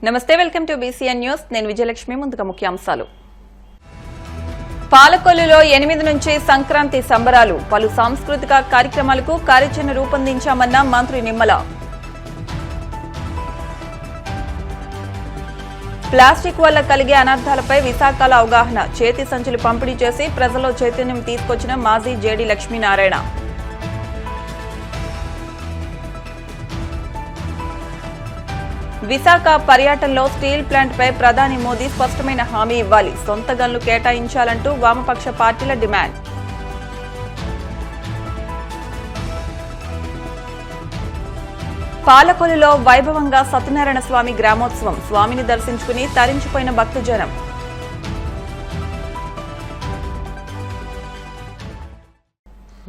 నమస్తే, welcome to BCN news. నేను విజయలక్ష్మి. ముందుగా ముఖ్యాంశాలు. పాలకొల్లులో 8 నుంచి సంక్రాంతి సంబరాలు. పలు సాంస్కృతిక కార్యక్రమాలకు కార్యాచరణ రూపొందించామన్న మంత్రి నిమ్మల. ప్లాస్టిక్ వల్ల కలిగే అనర్థాలపై విశాఖలో అవగాహన. చేతి సంచులు పంపిణీ చేసి ప్రజల్లో చైతన్యం తీసుకొచ్చిన మాజీ జేడీ లక్ష్మీనారాయణ. విశాఖ పర్యటనలో స్టీల్ ప్లాంట్పై ప్రధాని మోదీ స్పష్టమైన హామీ ఇవ్వాలి. సొంత గన్లు కేటాయించాలంటూ వామపక్ష పార్టీల డిమాండ్. పాలకొల్లులో వైభవంగా సత్యనారాయణ స్వామి గ్రామోత్సవం. స్వామిని దర్శించుకుని తరించిపోయిన భక్తజనం.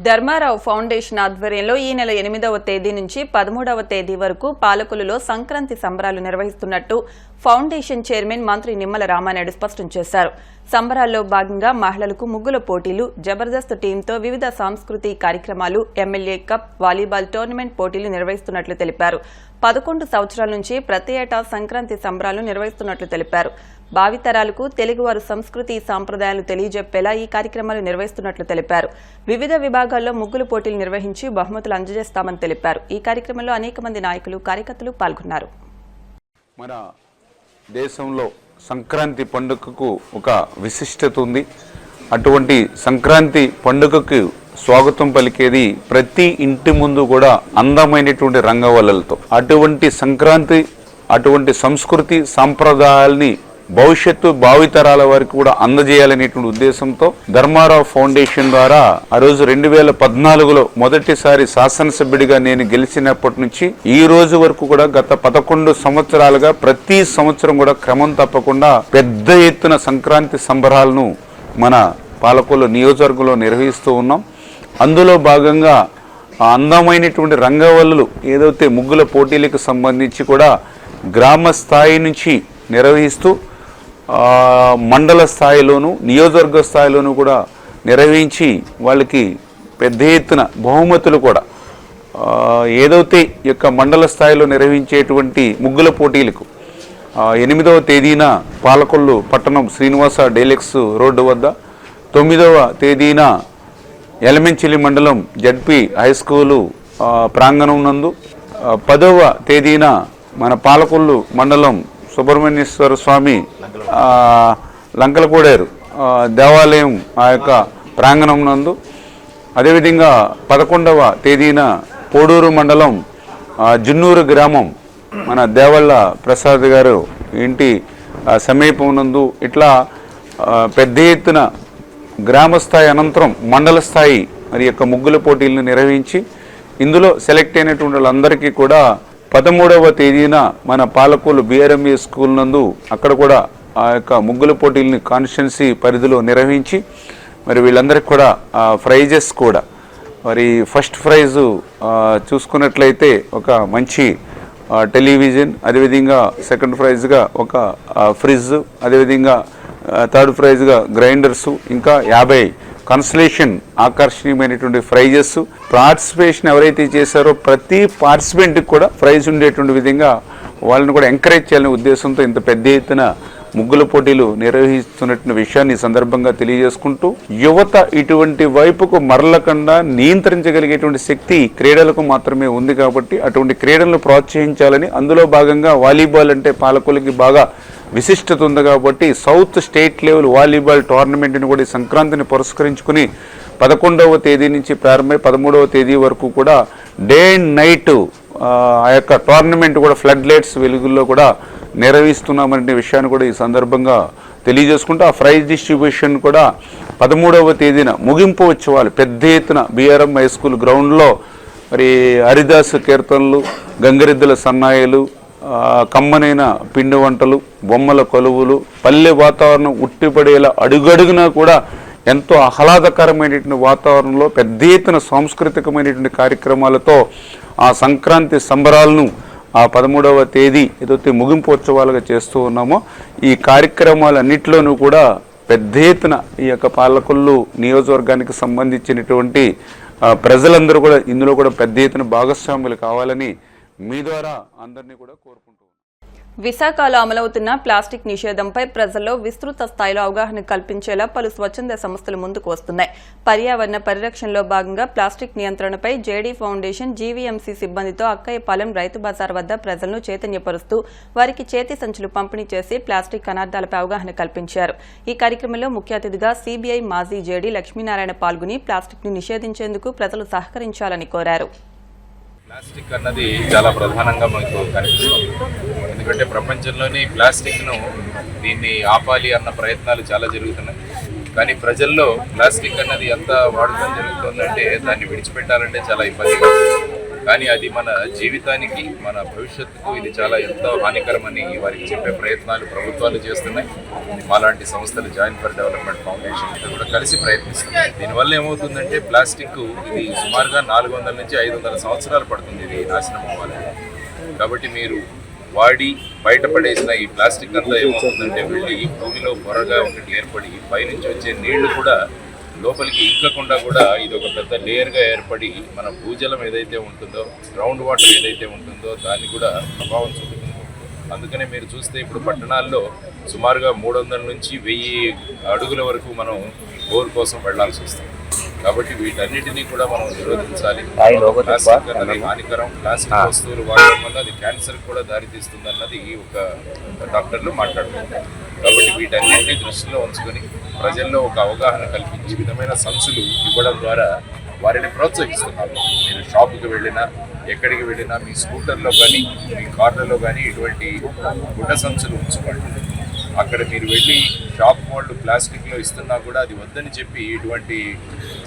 ధర్మారావు ఫౌండేషన్ ఆధ్వర్యంలో ఈ నెల 8వ తేదీ నుంచి 13వ తేదీ వరకు పాలకొల్లులో సంక్రాంతి సంబరాలు నిర్వహిస్తున్నట్టు ఫౌండేషన్ చైర్మన్ మంత్రి నిమ్మల రామానాయుడు స్పష్టం చేశారు. సంబరాల్లో భాగంగా మహిళలకు ముగ్గుల పోటీలు, జబర్దస్త్ టీంతో వివిధ సాంస్కృతిక కార్యక్రమాలు, ఎమ్మెల్యే కప్, వాలీబాల్ టోర్నమెంట్ పోటీలు నిర్వహిస్తున్నట్లు తెలిపారు. 11 సంవత్సరాల నుంచి ప్రతి ఏటా సంక్రాంతి సంబరాలు నిర్వహిస్తున్నట్లు తెలిపారు. భావితరాలకు తెలుగువారు సంస్కృతి సాంప్రదాయాలు తెలియజెప్పేలా ఈ కార్యక్రమాలు నిర్వహిస్తున్నట్లు తెలిపారు. వివిధ విభాగాల్లో ముగ్గులు పోటీలు నిర్వహించి బహుమతులు అందజేస్తామని తెలిపారు. ఈ కార్యక్రమంలో అనేక మంది నాయకులు, కార్యకర్తలు పాల్గొన్నారు. మన దేశంలో సంక్రాంతి పండుగకు ఒక విశిష్టత ఉంది. అటువంటి సంక్రాంతి పండుగకు స్వాగతం పలికేది ప్రతి ఇంటి ముందు కూడా అందమైనటువంటి రంగవల్లులతో. అటువంటి సంక్రాంతి, అటువంటి సంస్కృతి సాంప్రదాయాల్ని భవిష్యత్తు భావితరాల వారికి కూడా అందజేయాలనేటువంటి ఉద్దేశంతో ధర్మారావు ఫౌండేషన్ ద్వారా ఆ రోజు 2014లో మొదటిసారి శాసనసభ్యుడిగా నేను గెలిచినప్పటి నుంచి ఈ రోజు వరకు కూడా గత 11 సంవత్సరాలుగా ప్రతి సంవత్సరం కూడా క్రమం తప్పకుండా పెద్ద ఎత్తున సంక్రాంతి సంబరాలను మన పాలకొల్లు నియోజకవర్గంలో నిర్వహిస్తూ ఉన్నాం. అందులో భాగంగా అందమైనటువంటి రంగవల్లులు ఏదైతే ముగ్గుల పోటీలకు సంబంధించి కూడా గ్రామ స్థాయి నుంచి నిర్వహిస్తూ మండల స్థాయిలోను నియోజకవర్గ స్థాయిలోనూ కూడా నిర్వహించి వాళ్ళకి పెద్ద ఎత్తున బహుమతులు కూడా ఏదైతే యొక్క మండల స్థాయిలో నిర్వహించేటువంటి ముగ్గుల పోటీలకు 8వ తేదీన పాలకొల్లు పట్టణం శ్రీనివాస డైలెక్స్ రోడ్డు వద్ద, 9వ తేదీన ఎలమెంచిలి మండలం జడ్పీ హై స్కూలు ప్రాంగణం నందు, 10వ తేదీన మన పాలకొల్లు మండలం సుబ్రహ్మణ్యేశ్వర స్వామి లంకలకోడేరు దేవాలయం ఆ యొక్క ప్రాంగణం నందు, అదేవిధంగా 11వ తేదీన పోడూరు మండలం జున్నూరు గ్రామం మన దేవళ్ళ ప్రసాద్ గారు ఇంటి సమీపం నందు ఇట్లా పెద్ద ఎత్తున గ్రామస్థాయి అనంతరం మండల స్థాయి మరి యొక్క ముగ్గుల పోటీలను నిర్వహించి ఇందులో సెలెక్ట్ అయినటువంటి వాళ్ళందరికీ కూడా 13వ తేదీన మన పాలకొల్లు బిఆర్ఎంఏ స్కూల్ నందు అక్కడ కూడా ఆ యొక్క ముగ్గుల పోటీలని కాన్స్టిట్యున్సీ పరిధిలో నిర్వహించి మరి వీళ్ళందరికీ కూడా ప్రైజెస్ కూడా మరి ఫస్ట్ ప్రైజు చూసుకున్నట్లయితే ఒక మంచి టెలివిజన్, అదేవిధంగా సెకండ్ ప్రైజ్గా ఒక ఫ్రిడ్జ్, అదేవిధంగా థర్డ్ ప్రైజ్గా గ్రైండర్సు, ఇంకా 50 కన్సలేషన్ ఆకర్షణీయమైనటువంటి ప్రైజెస్. పార్టిసిపేషన్ ఎవరైతే చేశారో ప్రతి పార్టిసిపెంట్కి కూడా ప్రైజ్ ఉండేటువంటి విధంగా వాళ్ళని కూడా ఎంకరేజ్ చేయాలనే ఉద్దేశంతో ఇంత పెద్ద ఎత్తున ముగ్గుల పోటీలు నిర్వహిస్తున్న విషయాన్ని సందర్భంగా తెలియజేసుకుంటూ, యువత ఇటువంటి వైపుకు మరలకుండా నియంత్రించగలిగేటువంటి శక్తి క్రీడలకు మాత్రమే ఉంది కాబట్టి అటువంటి క్రీడలను ప్రోత్సహించాలని, అందులో భాగంగా వాలీబాల్ అంటే పాలకొల్లుకి బాగా విశిష్టత ఉంది కాబట్టి సౌత్ స్టేట్ లెవెల్ వాలీబాల్ టోర్నమెంట్ని కూడా ఈ సంక్రాంతిని పురస్కరించుకుని 11వ తేదీ నుంచి ప్రారంభమై 13వ తేదీ వరకు కూడా డే అండ్ నైట్ ఆ యొక్క టోర్నమెంట్ కూడా ఫ్లడ్ లైట్స్ వెలుగుల్లో కూడా నిర్వహిస్తున్నామనే విషయాన్ని కూడా ఈ సందర్భంగా తెలియజేసుకుంటూ ఆ ప్రైజ్ డిస్ట్రిబ్యూషన్ కూడా 13వ తేదీన ముగింపు ఉత్సవాలు పెద్ద ఎత్తున బిఆర్ఎం హై స్కూల్ గ్రౌండ్లో మరి హరిదాసు కీర్తనలు, గంగిరెద్దుల సన్నాయిలు, కమ్మనైన పిండి వంటలు, బొమ్మల కొలువులు, పల్లె వాతావరణం ఉట్టిపడేలా అడుగడుగునా కూడా ఎంతో ఆహ్లాదకరమైనటువంటి వాతావరణంలో పెద్ద ఎత్తున సాంస్కృతికమైనటువంటి కార్యక్రమాలతో ఆ సంక్రాంతి సంబరాలను ఆ 13వ తేదీ ఏదైతే ముగింపు ఉత్సవాలుగా చేస్తూ ఉన్నామో ఈ కార్యక్రమాలన్నింటిలోనూ కూడా పెద్ద ఎత్తున ఈ యొక్క పాలకొల్లు నియోజకవర్గానికి సంబంధించినటువంటి ప్రజలందరూ కూడా ఇందులో కూడా పెద్ద ఎత్తున భాగస్వాములు కావాలని మీ ద్వారా అందరినీ కూడా కోరుకుంటున్నాను. విశాఖలో అమలవుతున్న ప్లాస్టిక్ నిషేధంపై ప్రజల్లో విస్తృత స్థాయిలో అవగాహన కల్పించేలా పలు స్వచ్ఛంద సంస్థలు ముందుకు వస్తున్నాయి. పర్యావరణ పరిరక్షణలో భాగంగా ప్లాస్టిక్ నియంత్రణపై జేడీ ఫౌండేషన్ జీవీఎంసీ సిబ్బందితో అక్కయ్యపాలెం రైతు బజార్ వద్ద ప్రజలను చైతన్యపరుస్తూ వారికి చేతి సంచులు పంపిణీ చేసి ప్లాస్టిక్ అనర్థాలపై అవగాహన కల్పించారు. ఈ కార్యక్రమంలో ముఖ్య అతిథిగా సీబీఐ మాజీ జేడీ లక్ష్మీనారాయణ పాల్గొని ప్లాస్టిక్ ని నిషేధించేందుకు ప్రజలు సహకరించాలని కోరారు. ప్లాస్టిక్ అన్నది చాలా ప్రధానంగా మనకు కనిపిస్తుంది. ఎందుకంటే ప్రపంచంలోని ప్లాస్టిక్ను దీన్ని ఆపాలి అన్న ప్రయత్నాలు చాలా జరుగుతున్నాయి. కానీ ప్రజల్లో ప్లాస్టిక్ అన్నది ఎంత వాడకం జరుగుతుందంటే దాన్ని విడిచిపెట్టాలంటే చాలా ఇబ్బందిగా ఉంది. కానీ అది మన జీవితానికి, మన భవిష్యత్తుకు ఇది చాలా ఎంతో హానికరమని వారికి చెప్పే ప్రయత్నాలు ప్రభుత్వాలు చేస్తున్నాయి. మాలాంటి సంస్థలు జాయింట్ ఫర్ డెవలప్మెంట్ ఫౌండేషన్ కూడా కలిసి ప్రయత్నిస్తున్నాయి. దీనివల్ల ఏమవుతుందంటే ప్లాస్టిక్ ఇది సుమారుగా 400 నుంచి 500 సంవత్సరాలు పడుతుంది ఇది నాశనం అవ్వాలి. కాబట్టి మీరు వాడి బయటపడేసిన ఈ ప్లాస్టిక్ అంతా ఏమవుతుందంటే వెళ్ళి భూమిలో పొరగా ఒకటి ఏర్పడి పైనుంచి వచ్చే నీళ్లు కూడా లోపలికి ఇంకకుండా కూడా ఇది ఒక పెద్ద లేయర్గా ఏర్పడి మన భూజలం ఏదైతే ఉంటుందో, గ్రౌండ్ వాటర్ ఏదైతే ఉంటుందో దాన్ని కూడా ప్రభావం చూపుతుంది. అందుకనే మీరు చూస్తే ఇప్పుడు పట్టణాల్లో సుమారుగా 300 నుంచి 1000 అడుగుల వరకు మనం బోర్ కోసం వెళ్లాల్సి వస్తుంది. కాబట్టి వీటన్నిటినీ కూడా మనం నిరోధించాలి. ప్లాస్టిక్ అన్నది హానికరం. ప్లాస్టిక్ వస్తువులు వాడడం వల్ల అది క్యాన్సర్ కూడా దారితీస్తుంది అన్నది ఒక డాక్టర్లు మాట్లాడుతున్నారు. కాబట్టి వీటన్నిటిని దృష్టిలో ఉంచుకొని ప్రజల్లో ఒక అవగాహన కల్పించి విధమైన సంచులు ఇవ్వడం ద్వారా వారిని ప్రోత్సహిస్తున్నారు. మీరు షాపుకి వెళ్ళినా, ఎక్కడికి వెళ్ళినా మీ స్కూటర్లో కానీ మీ కార్లలో కానీ ఇటువంటి గుడ్డ సంచులు ఉంచుకోండి. అక్కడ మీరు వెళ్ళి షాప్ వాళ్ళు ప్లాస్టిక్లో ఇస్తున్నా కూడా అది వద్దని చెప్పి ఇటువంటి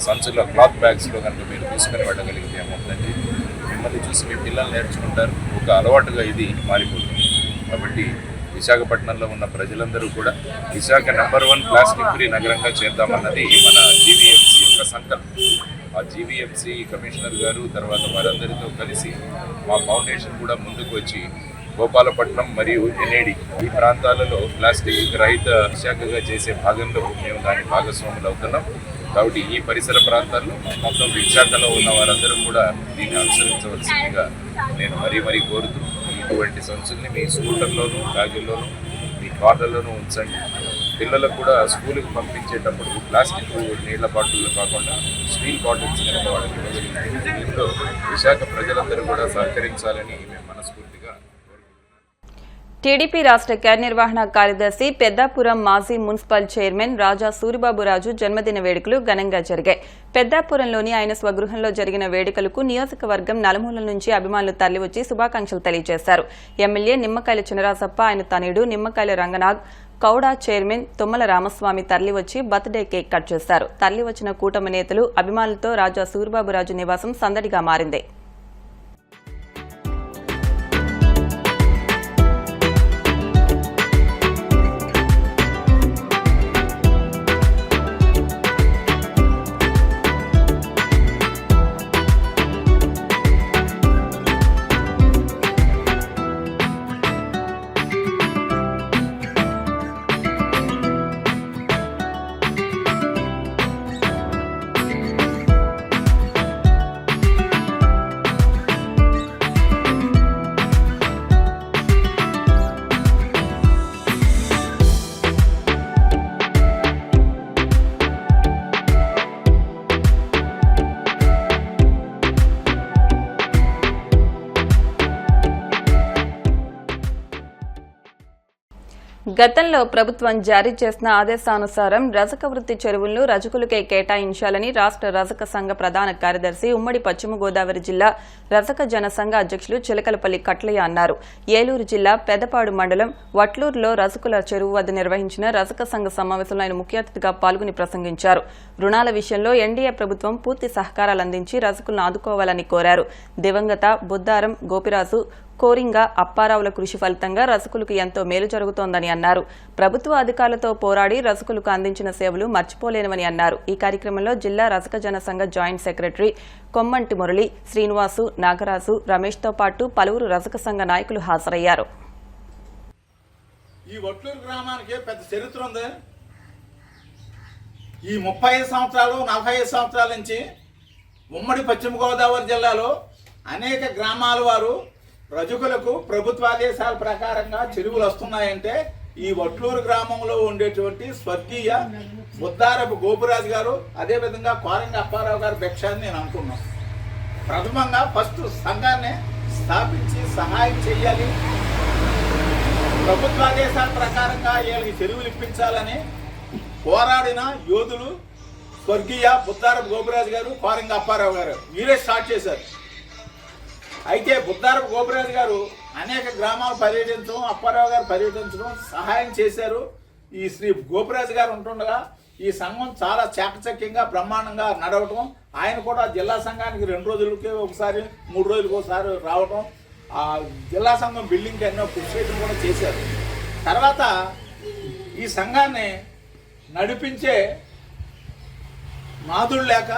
సంచుల్లో క్లాత్ బ్యాగ్స్లో కనుక మీరు తీసుకొని వెళ్ళగలిగితే ఏమవుతుందండి, మిమ్మల్ని చూసి మీ పిల్లలు నేర్చుకుంటారు. ఒక అలవాటుగా ఇది మారిపోతుంది. కాబట్టి విశాఖపట్నంలో ఉన్న ప్రజలందరూ కూడా విశాఖ నెంబర్ 1 ప్లాస్టిక్ ఫ్రీ నగరంగా చేద్దామన్నది మన జీవీఎంసీ యొక్క సంకల్పం. ఆ జీవీఎంసీ కమిషనర్ గారు తర్వాత వారందరితో కలిసి మా ఫౌండేషన్ కూడా ముందుకు వచ్చి గోపాలపట్నం మరియు ఎన్ఏడి ఈ ప్రాంతాలలో ప్లాస్టిక్ రహిత విశాఖగా చేసే భాగంలో మేము దాని భాగస్వాములు అవుతున్నాం. కాబట్టి ఈ పరిసర ప్రాంతాల్లో మొత్తం విశాఖలో ఉన్న వారందరూ కూడా దీన్ని అనుసరించవలసిందిగా నేను మరీ కోరుతూ ఇటువంటి సంచుల్ని మీ స్కూటర్లోనూ, బ్యాగుల్లోనూ, మీ కార్లలోనూ ఉంచండి. పిల్లలకు కూడా స్కూల్కి పంపించేటప్పుడు ప్లాస్టిక్ నీళ్ల బాటిల్ కాకుండా స్టీల్ బాటిల్స్ కనుక వాళ్ళకి ఇవ్వగలిగితే దీంట్లో విశాఖ ప్రజలందరూ కూడా సహకరించాలని మేము మనస్ఫూర్తిగా టీడీపీ రాష్ట్ర కార్యనిర్వహణ కార్యదర్శి పెద్దాపురం మాజీ మున్సిపల్ చైర్మన్ రాజా సూరిబాబురాజు జన్మదిన వేడుకలు ఘనంగా జరిగాయి. పెద్దాపురంలోని ఆయన స్వగృహంలో జరిగిన వేడుకలకు నియోజకవర్గం నలుమూలల నుంచి అభిమానులు తరలివచ్చి శుభాకాంక్షలు తెలియజేశారు. ఎమ్మెల్యే నిమ్మకాయల చినరాజప్ప, ఆయన తనయుడు నిమ్మకాయల రంగనాగ్, కౌడా చైర్మన్ తుమ్మల రామస్వామి తరలివచ్చి బర్త్డే కేక్ కట్ చేశారు. తరలివచ్చిన కూటమి నేతలు, అభిమానులతో రాజా సూరిబాబురాజు నివాసం సందడిగా మారింది. గతంలో ప్రభుత్వం జారీ చేసిన ఆదేశానుసారం రజక వృత్తి చెరువులను రజకులకే కేటాయించాలని రాష్ట్ర రజక సంఘ ప్రధాన కార్యదర్శి, ఉమ్మడి పశ్చిమ గోదావరి జిల్లా రజక జనసంఘ అధ్యక్షులు చిలకలపల్లి కట్లయ్య అన్నారు. ఏలూరు జిల్లా పెదపాడు మండలం వట్లూరులో రజకుల చెరువు వద్ద నిర్వహించిన రజక సంఘ సమావేశంలో ఆయన ముఖ్య అతిథిగా పాల్గొని ప్రసంగించారు. రుణాల విషయంలో ఎన్డీఏ ప్రభుత్వం పూర్తి సహకారాలు అందించి రజకులను ఆదుకోవాలని కోరారు. దివంగత బుద్దారం గోపిరాజు, కోరింగ అప్పారావుల కృషి ఫలితంగా రజకులకు ఎంతో మేలు జరుగుతోందని అన్నారు. ప్రభుత్వ అధికారులతో పోరాడి రజకులకు అందించిన సేవలు మర్చిపోలేనివని అన్నారు. ఈ కార్యక్రమంలో జిల్లా రజక జనసంఘ జాయింట్ సెక్రటరీ కొమ్మంటి మురళి, శ్రీనివాసు, నాగరాజు, రమేష్తో పాటు పలువురు రజక సంఘ నాయకులు హాజరయ్యారు. ఈ వట్లూరు గ్రామానికి పెద్ద చరిత్ర ఉంది. ఈ 35 సంవత్సరాలు 45 సంవత్సరాల నుంచి ఉమ్మడి పశ్చిమ గోదావరి జిల్లాలో అనేక గ్రామాల వారు రజకులకు ప్రభుత్వ ఆదేశాల ప్రకారంగా చెరువులు వస్తున్నాయంటే ఈ వట్లూరు గ్రామంలో ఉండేటువంటి స్వర్గీయ బుద్దారపు గోపురాజు గారు అదేవిధంగా కోరంగ అప్పారావు గారు భిక్షాన్ని నేను అనుకున్నాను. ప్రథమంగా ఫస్ట్ సంఘాన్ని స్థాపించి సహాయం చేయాలి, ప్రభుత్వ ఆదేశాల ప్రకారంగా వీళ్ళకి చెరువులు ఇప్పించాలని పోరాడిన యోధులు స్వర్గీయ బుద్దారపు గోపురాజు గారు, కోరంగ అప్పారావు గారు వీరే స్టార్ట్ చేశారు. అయితే బుద్దారపు గోపురాజు గారు అనేక గ్రామాలు పర్యటించడం, అప్పారావు గారు పర్యటించడం, సహాయం చేశారు. ఈ శ్రీ గోపురాజు గారు ఉంటుండగా ఈ సంఘం చాలా చాకచక్యంగా బ్రహ్మాండంగా నడవటం, ఆయన కూడా జిల్లా సంఘానికి 2 రోజులకి ఒకసారి 3 రోజులకు ఒకసారి రావటం, ఆ జిల్లా సంఘం బిల్డింగ్కి ఎన్నో కృషి చేయడం కూడా చేశారు. తర్వాత ఈ సంఘాన్ని నడిపించే నాదుడు లేక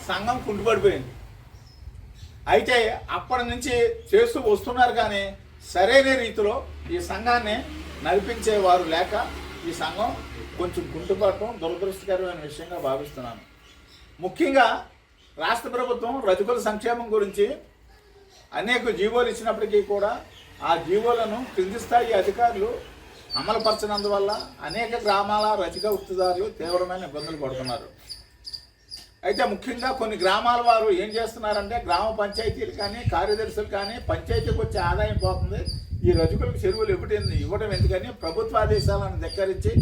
సంఘం కుంటుపడిపోయింది. అయితే అప్పటి నుంచి చేస్తూ వస్తున్నారు కానీ సరైన రీతిలో ఈ సంఘాన్ని నడిపించేవారు లేక ఈ సంఘం కొంచెం కుంటుపడటం దురదృష్టకరమైన విషయంగా భావిస్తున్నాను. ముఖ్యంగా రాష్ట్ర ప్రభుత్వం రజకుల సంక్షేమం గురించి అనేక జీవోలు ఇచ్చినప్పటికీ కూడా ఆ జీవోలను క్రింది స్థాయి అధికారులు అమలుపరచనందువల్ల అనేక గ్రామాల రజక వృత్తిదారులు తీవ్రమైన ఇబ్బందులు పడుతున్నారు. అయితే ముఖ్యంగా కొన్ని గ్రామాల వారు ఏం చేస్తున్నారంటే గ్రామ పంచాయతీలు కానీ కార్యదర్శులు కానీ పంచాయతీకి వచ్చే ఆదాయం పోతుంది, ఈ రజకులకు చెరువులు ఇవ్వడం ఎందుకని ప్రభుత్వ ఆదేశాలను ధిక్కరించి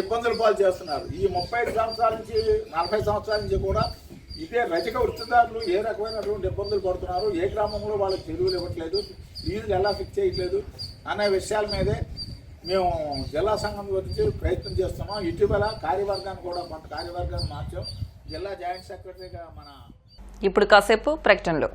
ఇబ్బందులు పాలు చేస్తున్నారు. ఈ 35 సంవత్సరాల నుంచి 40 సంవత్సరాల నుంచి కూడా ఇదే రజక వృత్తిదారులు ఏ రకమైనటువంటి ఇబ్బందులు పడుతున్నారు, ఏ గ్రామంలో వాళ్ళకి చెరువులు ఇవ్వట్లేదు, ఫీజులు ఎలా ఫిక్స్ చేయట్లేదు అనే విషయాల మీదే మేము జిల్లా సంఘం గురించి ప్రయత్నం చేస్తున్నాం. ఇటీవల కార్యవర్గాన్ని కూడా కొంత కార్యవర్గాన్ని మార్చాం. జిల్లా జాయింట్ సెక్రటరీగా మన ఇప్పుడు కాసేపు ప్రకటనలో